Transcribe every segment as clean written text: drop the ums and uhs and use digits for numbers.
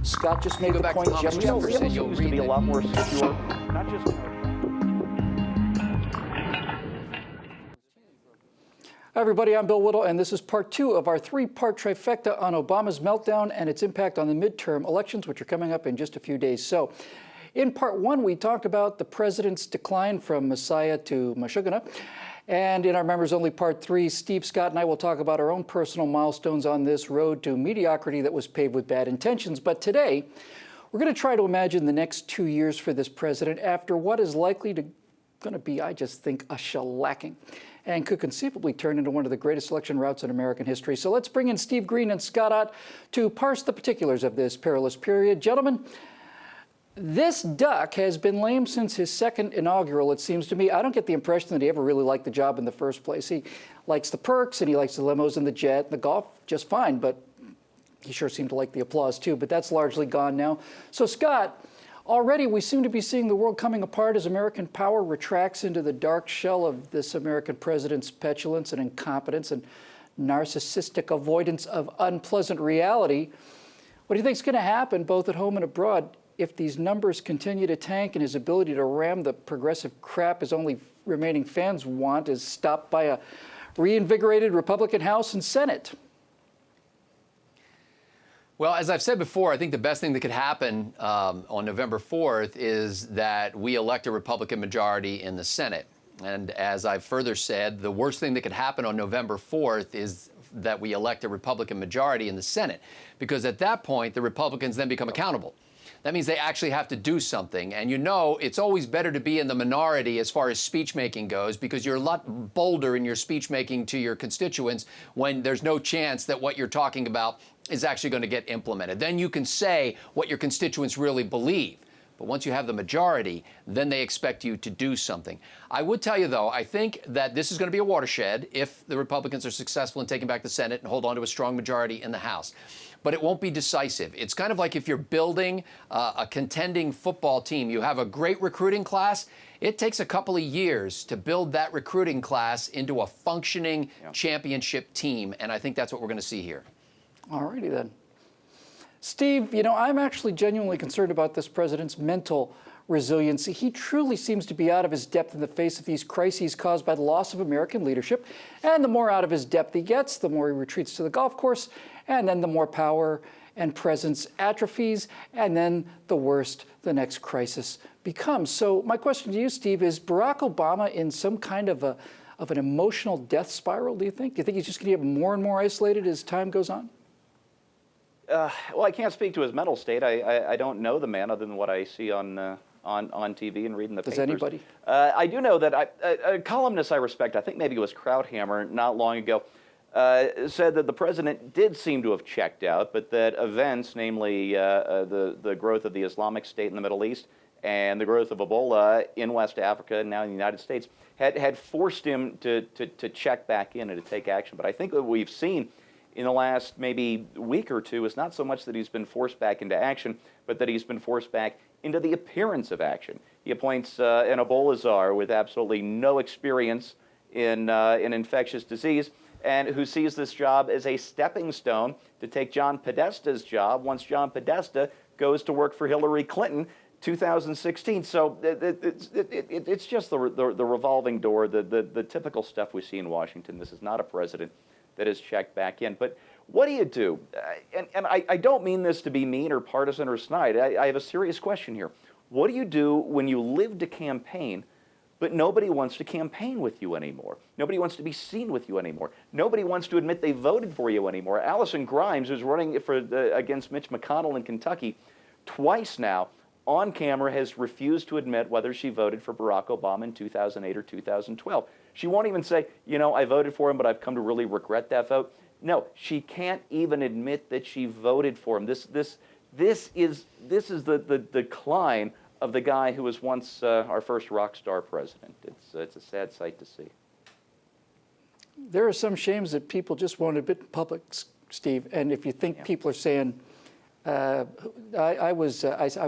Scott just made the point. Thomas Jefferson, you'll read to be a lot more secure, not just. Hi, everybody. I'm Bill Whittle, and this is part 2 of our 3-part trifecta on Obama's meltdown and its impact on the midterm elections, which are coming up in just a few days. So, in part 1, we talked about the president's decline from Messiah to Mashugana. And in our members-only part 3, Steve, Scott, and I will talk about our own personal milestones on this road to mediocrity that was paved with bad intentions. But today, we're going to try to imagine the next 2 years for this president after what is likely to going to be, I just think, a shellacking, and could conceivably turn into one of the greatest election routes in American history. So let's bring in Steve Green and Scott Ott to parse the particulars of this perilous period. Gentlemen, this duck has been lame since his second inaugural, it seems to me. I don't get the impression that he ever really liked the job in the first place. He likes the perks, and he likes the limos and the jet and the golf just fine, but he sure seemed to like the applause too, but that's largely gone now. So Scott, already we seem to be seeing the world coming apart as American power retracts into the dark shell of this American president's petulance and incompetence and narcissistic avoidance of unpleasant reality. What do you think is going to happen both at home and abroad if these numbers continue to tank and his ability to ram the progressive crap his only remaining fans want is stopped by a reinvigorated Republican House and Senate? Well, as I've said before, I think the best thing that could happen on November 4th is that we elect a Republican majority in the Senate. And as I've further said, the worst thing that could happen on November 4th is that we elect a Republican majority in the Senate, because at that point, the Republicans then become accountable. That means they actually have to do something. And you know, it's always better to be in the minority as far as speech making goes, because you're a lot bolder in your speech making to your constituents when there's no chance that what you're talking about is actually going to get implemented. Then you can say what your constituents really believe. But once you have the majority, then they expect you to do something. I would tell you, though, I think that this is going to be a watershed if the Republicans are successful in taking back the Senate and hold on to a strong majority in the House. But it won't be decisive. It's kind of like if you're building a contending football team. You have a great recruiting class. It takes a couple of years to build that recruiting class into a functioning championship team. And I think that's what we're going to see here. All righty then. Steve, you know, I'm actually genuinely concerned about this president's mental resiliency. He truly seems to be out of his depth in the face of these crises caused by the loss of American leadership. And the more out of his depth he gets, the more he retreats to the golf course, and then the more power and presence atrophies, and then the worse the next crisis becomes. So my question to you, Steve, is Barack Obama in some kind of an emotional death spiral, do you think? Do you think he's just going to get more and more isolated as time goes on? Well, I can't speak to his mental state. I don't know the man other than what I see on TV and reading the papers. Does anybody? I do know that a columnist I respect, I think maybe it was Krauthammer not long ago, said that the president did seem to have checked out, but that events, namely the growth of the Islamic State in the Middle East and the growth of Ebola in West Africa and now in the United States, had forced him to check back in and to take action. But I think what we've seen in the last maybe week or two is not so much that he's been forced back into action, but that he's been forced back into the appearance of action. He appoints an Ebola czar with absolutely no experience in infectious disease, and who sees this job as a stepping stone to take John Podesta's job once John Podesta goes to work for Hillary Clinton 2016. So it's just the revolving door, the typical stuff we see in Washington. This is not a president that is checked back in. But what do you do? And I don't mean this to be mean or partisan or snide. I have a serious question here. What do you do when you live to campaign, but nobody wants to campaign with you anymore? Nobody wants to be seen with you anymore. Nobody wants to admit they voted for you anymore. Allison Grimes, who's running against Mitch McConnell in Kentucky twice now, on camera has refused to admit whether she voted for Barack Obama in 2008 or 2012. She won't even say, you know, I voted for him, but I've come to really regret that vote. No, she can't even admit that she voted for him. This is the decline of the guy who was once our first rock star president. It's a sad sight to see. There are some shames that people just won't admit in public, Steve. And if you think people are saying, I was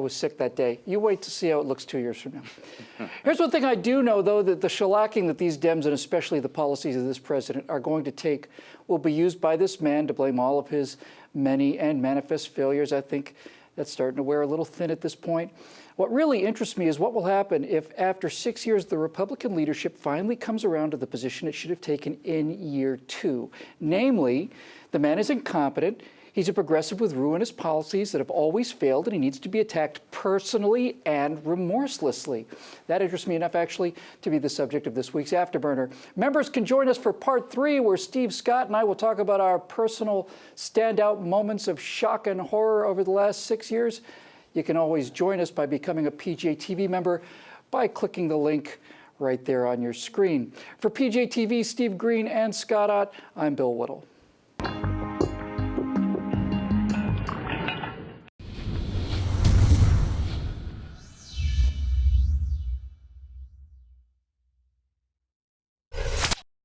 sick that day. You wait to see how it looks 2 years from now. Here's one thing I do know, though, that the shellacking that these Dems and especially the policies of this president are going to take will be used by this man to blame all of his many and manifest failures. I think That's starting to wear a little thin at this point. What really interests me is what will happen if, after 6 years, the Republican leadership finally comes around to the position it should have taken in year 2. Namely, the man is incompetent, he's a progressive with ruinous policies that have always failed, and he needs to be attacked personally and remorselessly. That interests me enough, actually, to be the subject of this week's Afterburner. Members can join us for Part 3, where Steve Scott and I will talk about our personal standout moments of shock and horror over the last 6 years. You can always join us by becoming a PJTV member by clicking the link right there on your screen. For PJTV, Steve Green and Scott Ott, I'm Bill Whittle.